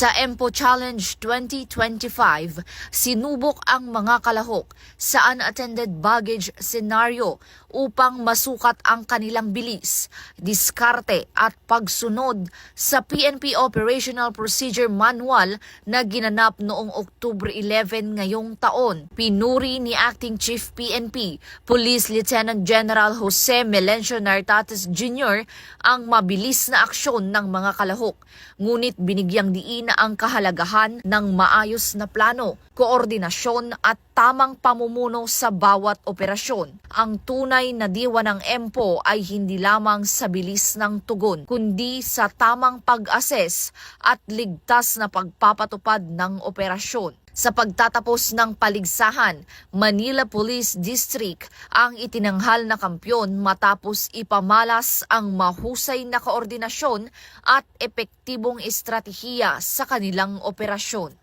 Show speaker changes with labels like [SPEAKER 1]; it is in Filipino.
[SPEAKER 1] Sa EMPO Challenge 2025, sinubok ang mga kalahok sa unattended baggage scenario upang masukat ang kanilang bilis, diskarte at pagsunod sa PNP Operational Procedure Manual na ginanap noong October 11 ngayong taon. Pinuri ni Acting Chief PNP, Police Lieutenant General Jose Melencio Nartates Jr. ang mabilis na aksyon ng mga kalahok. Ngunit binigyang diin ang kahalagahan ng maayos na plano, koordinasyon at tamang pamumuno sa bawat operasyon. Ang tunay na diwa ng EMPO ay hindi lamang sa bilis ng tugon, kundi sa tamang pag-assess at ligtas na pagpapatupad ng operasyon. Sa pagtatapos ng paligsahan, Manila Police District ang itinanghal na kampyon matapos ipamalas ang mahusay na koordinasyon at epektibong estratehiya sa kanilang operasyon.